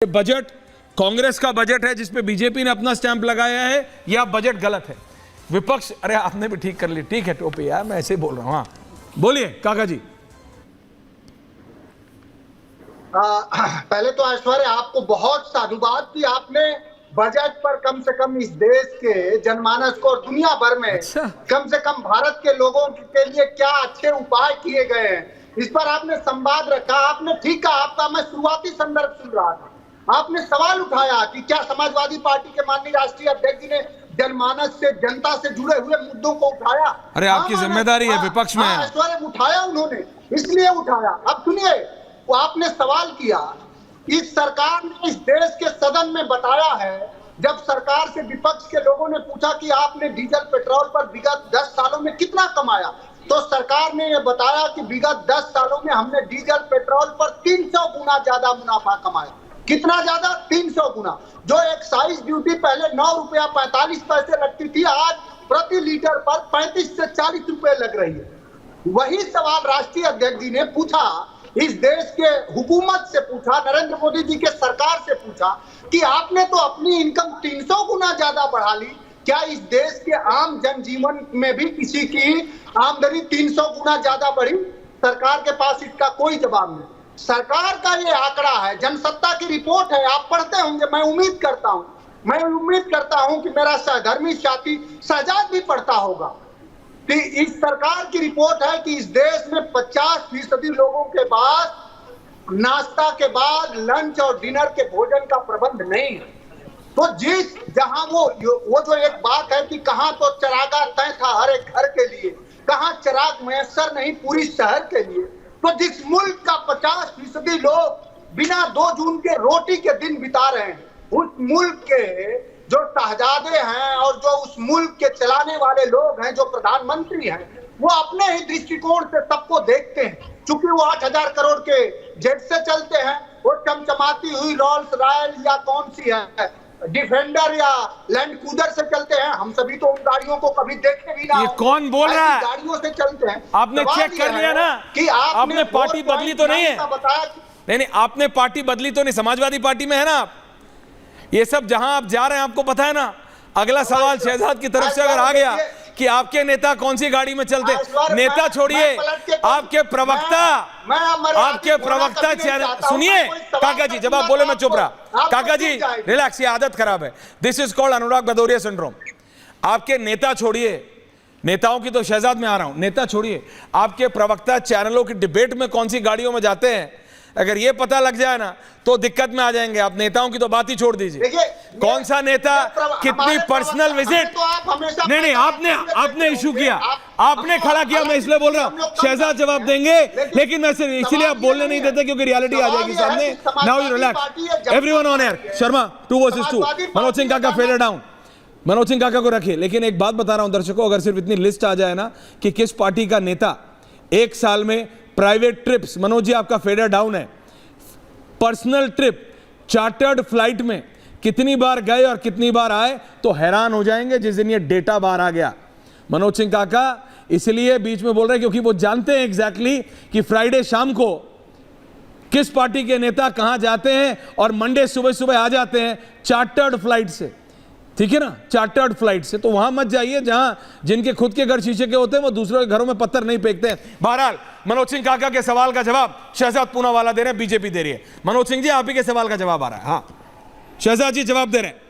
Budget Congress का budget है जिसपे बीजेपी ने अपना स्टैंप लगाया है, या बजट गलत है? विपक्ष, अरे आपने भी ठीक कर ली, ठीक है टोपी यार, मैं ऐसे ही बोल रहा हूं। हाँ बोलिए काका जी। पहले तो ऐश्वर्य आपको बहुत साधुवाद कि आपने बजट पर कम से कम इस देश के जनमानस को और दुनिया भर में कम से कम भारत के लोगों के लिए क्या अच्छे उपाय किए गए हैं इस पर आपने संवाद रखा। आपने ठीक कहा, आपका मैं शुरुआती संदर्भ सुन रहा था। आपने सवाल उठाया कि क्या समाजवादी पार्टी के माननीय राष्ट्रीय अध्यक्ष जी ने जनमानस से, जनता से जुड़े हुए मुद्दों को उठाया? अरे आपकी जिम्मेदारी है, विपक्ष में ऐश्वर्य उठाया उन्होंने, इसलिए उठाया। अब सुनिए, वो आपने सवाल किया, इस सरकार ने इस देश के सदन में बताया है, जब सरकार से विपक्ष के लोगों ने पूछा कि आपने डीजल पेट्रोल पर विगत 10 सालों में कितना कमाया, तो सरकार ने यह बताया कि विगत 10 सालों में हमने डीजल पेट्रोल पर 300 गुना ज्यादा मुनाफा कमाया। कितना ज्यादा? 300 गुना। जो एक्साइज ड्यूटी पहले 9 रुपया 45 पैसे लगती थी, आज प्रति लीटर पर 35 से 40 रुपए लग रही है। वही सवाल राष्ट्रीय अध्यक्ष जी ने पूछा, इस देश के हुकूमत से पूछा, नरेंद्र मोदी जी के सरकार से पूछा कि आपने तो अपनी इनकम 300 गुना ज्यादा बढ़ा ली, क्या इस देश के आम जनजीवन में भी किसी की आमदनी 300 गुना ज्यादा बढ़ी? सरकार के पास इसका कोई जवाब नहीं। सरकार का ये आंकड़ा है, जनसत्ता की रिपोर्ट है, आप पढ़ते होंगे, मैं उम्मीद करता हूं कि मेरा सहधर्मी साथी शहजाद भी पढ़ता होगा। कि इस सरकार की रिपोर्ट है कि इस देश में 50% लोगों के पास नाश्ता के बाद लंच और डिनर के भोजन का प्रबंध नहीं है। तो जहां वो जो एक बात है कि कहां तो चरागा तय था हर एक घर के लिए, कहां चराग मैसर नहीं पूरी शहर के लिए, तो जिस मुल्क का 50% लोग बिना 2 जून के रोटी के दिन बिता रहे हैं, उस मुल्क के जो शहजादे हैं और जो उस मुल्क के चलाने वाले लोग हैं, जो प्रधानमंत्री हैं, वो अपने ही दृष्टिकोण से सबको देखते हैं। चूंकि वो 8,000 करोड़ के जेट से चलते हैं, वो चमचमाती हुई रोल्स रॉयल या कौन सी है डिफेंडर या लैंड क्रूजर से चलते हैं। हम सभी तो उन गाड़ियों को कभी देखे भी ना। ये कौन बोल रहा है? गाड़ियों से चलते हैं। आपने चेक कर लिया ना कि आपने पार्टी बदली तो नहीं है? नहीं, आपने पार्टी बदली तो नहीं, समाजवादी पार्टी में है ना आप। ये सब जहां आप जा रहे हैं आपको पता है ना। अगला सवाल शहजाद की तरफ से अगर आ गया कि आपके नेता कौन सी गाड़ी में चलते, नेता छोड़िए, आपके प्रवक्ता सुनिए काका जी, जब आप बोले मैं चुप रहा। काका जी रिलैक्स, ये आदत खराब है। This is called Anurag Bhadauria syndrome. आपके नेता छोड़िए, नेताओं की तो शहजाद में आ रहा हूं, नेता छोड़िए, आपके प्रवक्ता चैनलों की डिबेट में कौन सी गाड़ियों में जाते हैं, अगर ये पता लग जाए ना तो दिक्कत में आ जाएंगे। आप नेताओं की तो बात ही छोड़ दीजिए। कौन सा नेता कितनी पर्सनल विजिट, नहीं, आपने इशू किया, आपने खड़ा किया, मैं इसलिए बोल रहा हूं। शहजाद जवाब देंगे, लेकिन मैं सिर्फ इसलिए आप बोलने नहीं देते क्योंकि रियलिटी आ जाएगी सामने। Now you relax, everyone on air. Sharma 2 versus 2, Manoj Singh काका फेडर डाउन। मनोज सिंह काका को रखिए, लेकिन एक बात बता रहा हूं दर्शकों, अगर सिर्फ इतनी लिस्ट आ जाए ना कि किस पार्टी का नेता 1 साल में प्राइवेट ट्रिप्स, मनोज जी आपका फेडर डाउन है, पर्सनल ट्रिप चार्टर्ड फ्लाइट में कितनी बार गए और कितनी बार आए, तो हैरान हो जाएंगे जिस दिन ये डेटा बाहर आ गया। मनोज सिंह काका इसलिए बीच में बोल रहे हैं क्योंकि वो जानते हैं एग्जैक्टली कि फ्राइडे शाम को किस पार्टी के नेता कहां जाते हैं और मंडे सुबह सुबह आ जाते हैं चार्टर्ड फ्लाइट से, ठीक है ना, चार्टर्ड फ्लाइट से। तो वहां मत जाइए जहां जिनके खुद के घर शीशे के होते हैं, वो दूसरों के घरों में पत्थर नहीं फेंकते हैं। बहरहाल मनोज सिंह काका के सवाल का जवाब शहजाद पूनावाला दे रहे हैं, बीजेपी दे रही है। मनोज सिंह जी आप ही के सवाल का जवाब आ रहा है। हाँ शहजाद जी जवाब दे रहे हैं,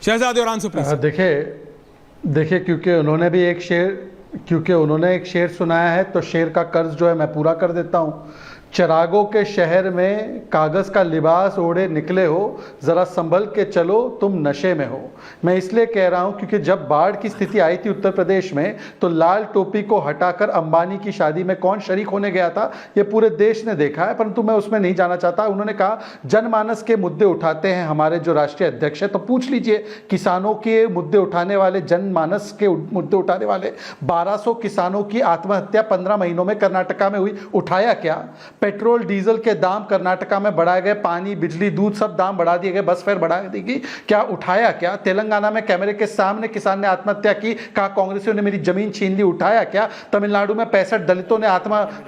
शहजाद और आंसर प्लीज। देखिए क्योंकि उन्होंने एक शेर सुनाया है, तो शेर का कर्ज जो है मैं पूरा कर देता हूं। चरागों के शहर में कागज़ का लिबास ओढ़े निकले हो, ज़रा संभल के चलो तुम नशे में हो। मैं इसलिए कह रहा हूं क्योंकि जब बाढ़ की स्थिति आई थी उत्तर प्रदेश में, तो लाल टोपी को हटाकर अंबानी की शादी में कौन शरीक होने गया था, ये पूरे देश ने देखा है, परंतु मैं उसमें नहीं जाना चाहता। उन्होंने कहा जनमानस के मुद्दे उठाते हैं हमारे जो राष्ट्रीय अध्यक्ष है, तो पूछ लीजिए किसानों के मुद्दे उठाने वाले, जनमानस के मुद्दे उठाने वाले 1200 किसानों की आत्महत्या 15 महीनों में कर्नाटका में हुई, उठाया क्या? पेट्रोल डीजल के दाम कर्नाटका में बढ़ाए गए, पानी बिजली दूध सब दाम बढ़ा दिए गए, बस फेयर बढ़ा देगी, क्या उठाया? क्या तेलंगाना में कैमरे के सामने किसान ने आत्महत्या की, कहा कांग्रेसियों ने मेरी जमीन छीन ली, उठाया क्या? तमिलनाडु में 65 दलितों ने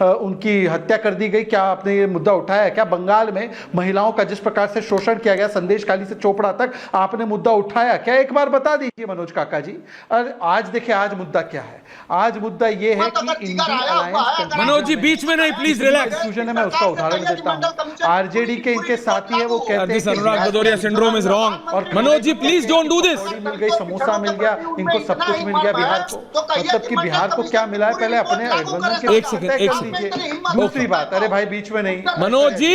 उनकी हत्या कर दी गई, क्या आपने ये मुद्दा उठाया क्या? बंगाल में महिलाओं का जिस प्रकार से शोषण किया गया, संदेश खाली से चोपड़ा तक, आपने मुद्दा उठाया क्या? एक बार बता दीजिए मनोज काका जी। और आज देखिए आज मुद्दा क्या है, आज मुद्दा ये है कि इंडी अलायंस, मनोज जी बीच में नहीं, प्लीज रिलैक्स। कंफ्यूजन है, मैं उसका उदाहरण देता हूं। आरजेडी के इनके साथी है, वो कहते हैं Anurag Bhadauria syndrome is wrong. Manoj ji please don't do this. मिल गई, समोसा मिल गया, इनको सब कुछ मिल गया बिहार को। मतलब कि बिहार को क्या मिला है, पहले अपने गठबंधन के एक सेकंड। दूसरी बात, अरे भाई बीच में नहीं। मनोज जी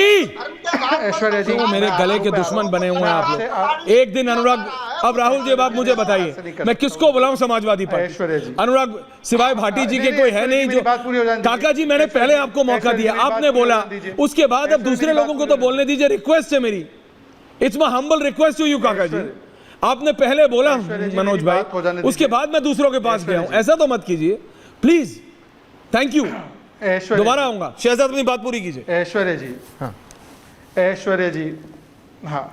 ऐश्वर्या जी, वो मेरे गले के दुश्मन बने हुए हैं आप लोग। एक दिन अनुराग, अब राहुल जी आप मुझे बताइए मैं किसको बुलाऊं समाजवादी पार्टी? ऐश्वर्या जी, अनुराग सिवाय भाटी जी के कोई है नहीं जो। काका जी मैंने पहले आपको मौका दिया, आपने बोला, उसके बाद अब दूसरे लोगों को तो बोलने दीजिए। रिक्वेस्ट है मेरी, it's my humble request to you काका जी। आपने पहले बोला मनोज भाई, उसके बाद मैं दूसरों के पास गया हूं, ऐसा तो मत कीजिए प्लीज। थैंक यू, दोबारा आऊंगा। शहजाद अपनी बात पूरी कीजिए। ऐश्वर्या जी, हाँ ऐश्वर्या जी, हाँ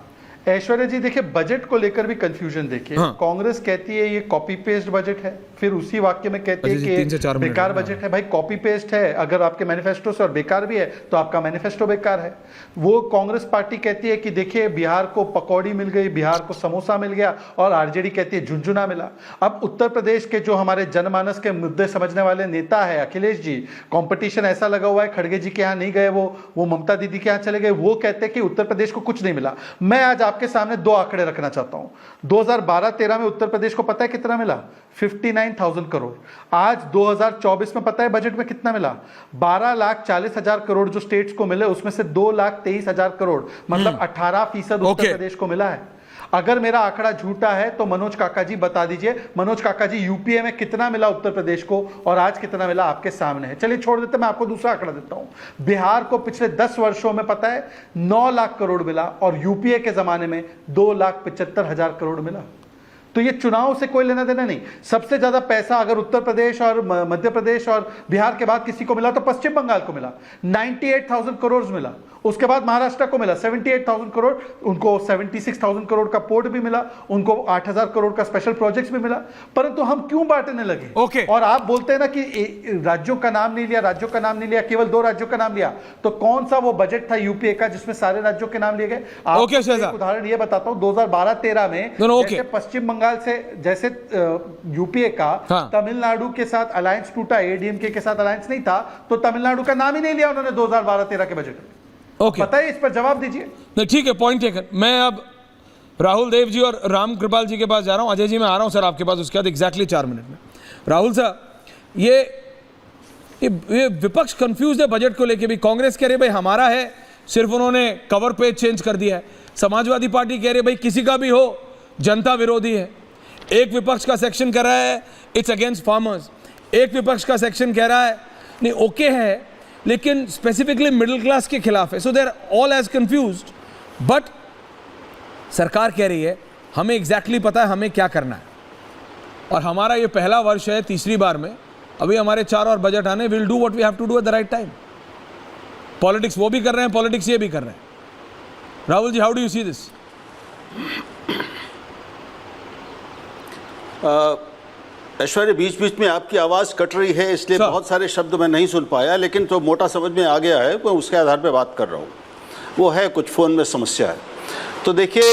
ऐश्वर्या जी देखिए, बजट को लेकर भी कंफ्यूजन देखिए। हाँ। कांग्रेस कहती है ये कॉपी पेस्ट बजट है, फिर उसी वाक्य में कहती है कि ये बेकार बजट है। भाई कॉपी पेस्ट है, अगर आपके मैनिफेस्टो से और बेकार भी है तो आपका मैनिफेस्टो बेकार है। वो कांग्रेस पार्टी कहती है कि देखिए बिहार को पकौड़ी मिल गई, बिहार को समोसा मिल गया, और आरजेडी कहती है झुनझुना मिला। अब उत्तर प्रदेश के जो हमारे जनमानस के मुद्दे समझने वाले नेता है अखिलेश जी, कंपटीशन ऐसा लगा हुआ है, खड़गे जी के यहाँ नहीं गए, वो ममता दीदी के यहाँ चले गए, वो कहते हैं कि उत्तर प्रदेश को कुछ नहीं मिला। मैं आज आपके सामने दो आंकड़े रखना चाहता हूं। 2012-13 में उत्तर प्रदेश को पता है कितना मिला? 59,000 करोड़। आज 2024 में पता है बजट में कितना मिला? 12,40,000 करोड़ जो स्टेट्स को मिले, उसमें से 2,23,000 करोड़, मतलब 18% उत्तर प्रदेश को मिला है। अगर मेरा आंकड़ा झूठा है तो मनोज काका जी बता दीजिए। मनोज काका जी, यूपीए में कितना मिला उत्तर प्रदेश को और आज कितना मिला आपके सामने है। चलिए छोड़ देते, मैं आपको दूसरा आंकड़ा देता हूं। बिहार को पिछले 10 वर्षों में पता है 9 लाख करोड़ मिला, और यूपीए के जमाने में 2,75,000 करोड़ मिला। तो ये चुनाव से कोई लेना देना नहीं। सबसे ज्यादा पैसा अगर उत्तर प्रदेश और मध्य प्रदेश और बिहार के बाद किसी को मिला तो पश्चिम बंगाल को मिला, 98,000 करोड़ मिला। उसके बाद महाराष्ट्र को मिला 78,000 करोड़, उनको 76,000 करोड़ का पोर्ट भी मिला, उनको 8,000 करोड़ का स्पेशल प्रोजेक्ट्स भी मिला। परंतु हम क्यों बांटने लगे? और आप बोलते हैं ना कि राज्यों का नाम नहीं लिया, राज्यों का नाम नहीं लिया, केवल 2 राज्यों का नाम लिया। तो कौन सा वो बजट था यूपीए का जिसमें सारे राज्यों के नाम लिए गए? एक उदाहरण ये बताता हूं, 2012-13 में जैसे पश्चिम बंगाल से, जैसे यूपीए का तमिलनाडु के साथ अलायंस टूटा, एडीएमके के साथ अलायंस नहीं था, तो तमिलनाडु का नाम ही नहीं लिया उन्होंने 2012-13 के बजट में। पता है, इस पर जवाब दीजिए। नहीं ठीक है, पॉइंट टेकन। मैं अब राहुल देव जी और राम कृपाल जी के पास जा रहा हूं। अजय जी मैं आ रहा हूं सर आपके पास, उसके बाद एग्जैक्टली 4 मिनट में। राहुल साहब, ये विपक्ष कंफ्यूज है बजट को लेके भी। कांग्रेस कह रही भाई हमारा है, सिर्फ उन्होंने कवर पेज चेंज कर दिया है। समाजवादी पार्टी कह रही भाई किसी का भी हो, जनता विरोधी है। एक विपक्ष का सेक्शन कह रहा है इट्स अगेंस्ट फार्मर्स, एक विपक्ष का सेक्शन कह रहा है नहीं ओके है लेकिन स्पेसिफिकली मिडिल क्लास के खिलाफ है। So they are all as confused. But सरकार कह रही है हमें एग्जैक्टली पता है हमें क्या करना है, और हमारा ये पहला वर्ष है, तीसरी बार में। अभी हमारे 4 और बजट आने, will do what we have to do at the right time. Politics वो भी कर रहे हैं, पॉलिटिक्स ये भी कर रहे हैं। Rahul ji, how do you see this? Aishwarya, बीच बीच में आपकी आवाज़ कट रही है, इसलिए बहुत सारे शब्द मैं नहीं सुन पाया, लेकिन जो मोटा समझ में आ गया है मैं उसके आधार पर बात कर रहा हूँ। वो है कुछ फ़ोन में समस्या है। तो देखिए,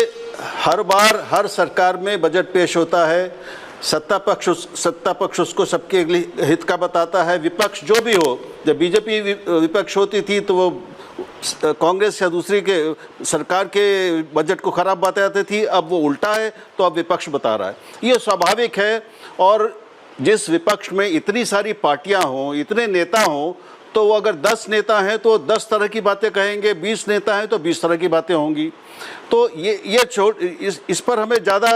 हर बार हर सरकार में बजट पेश होता है, सत्ता पक्ष उसको सबके हित का बताता है, विपक्ष जो भी हो। जब बीजेपी विपक्ष होती थी तो वो कांग्रेस या दूसरी के सरकार के बजट को खराब बताती थी, अब वो उल्टा है तो अब विपक्ष बता रहा है। ये स्वाभाविक है, और जिस विपक्ष में इतनी सारी पार्टियां हों, इतने नेता हों, तो वो अगर 10 नेता हैं तो 10 तरह की बातें कहेंगे, 20 नेता हैं तो 20 तरह की बातें होंगी। तो इस पर हमें ज़्यादा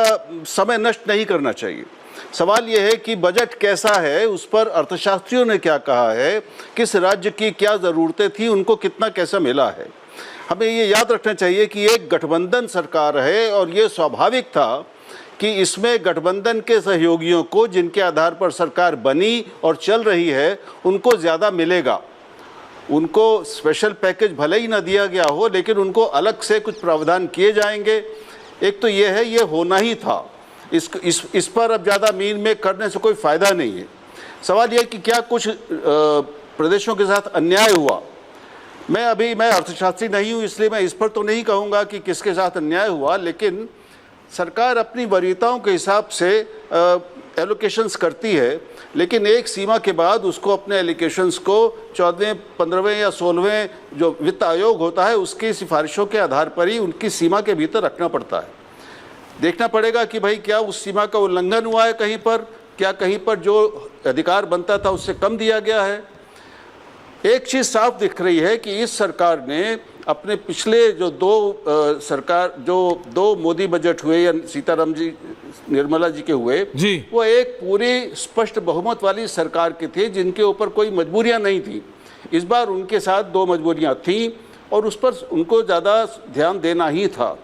समय नष्ट नहीं करना चाहिए। सवाल यह है कि बजट कैसा है, उस पर अर्थशास्त्रियों ने क्या कहा है, किस राज्य की क्या ज़रूरतें थी, उनको कितना कैसा मिला है। हमें ये याद रखना चाहिए कि एक गठबंधन सरकार है, और ये स्वाभाविक था कि इसमें गठबंधन के सहयोगियों को, जिनके आधार पर सरकार बनी और चल रही है, उनको ज़्यादा मिलेगा। उनको स्पेशल पैकेज भले ही ना दिया गया हो, लेकिन उनको अलग से कुछ प्रावधान किए जाएंगे। एक तो ये है, ये होना ही था, इस पर अब ज़्यादा मीन में करने से कोई फ़ायदा नहीं है। सवाल यह कि क्या कुछ प्रदेशों के साथ अन्याय हुआ। मैं अर्थशास्त्री नहीं हूँ, इसलिए मैं इस पर तो नहीं कहूँगा कि किसके साथ अन्याय हुआ, लेकिन सरकार अपनी वरीयताओं के हिसाब से एलोकेशंस करती है, लेकिन एक सीमा के बाद उसको अपने एलोकेशंस को 14वें, 15वें या 16वें जो वित्त आयोग होता है उसकी सिफारिशों के आधार पर ही उनकी सीमा के भीतर रखना पड़ता है। देखना पड़ेगा कि भाई क्या उस सीमा का उल्लंघन हुआ है कहीं पर, क्या कहीं पर जो अधिकार बनता था उससे कम दिया गया है। एक चीज़ साफ दिख रही है कि इस सरकार ने अपने पिछले जो दो मोदी बजट हुए या सीताराम जी, निर्मला जी के हुए जी, वो एक पूरी स्पष्ट बहुमत वाली सरकार के थे जिनके ऊपर कोई मजबूरियां नहीं थी। इस बार उनके साथ 2 मजबूरियां थीं और उस पर उनको ज़्यादा ध्यान देना ही था।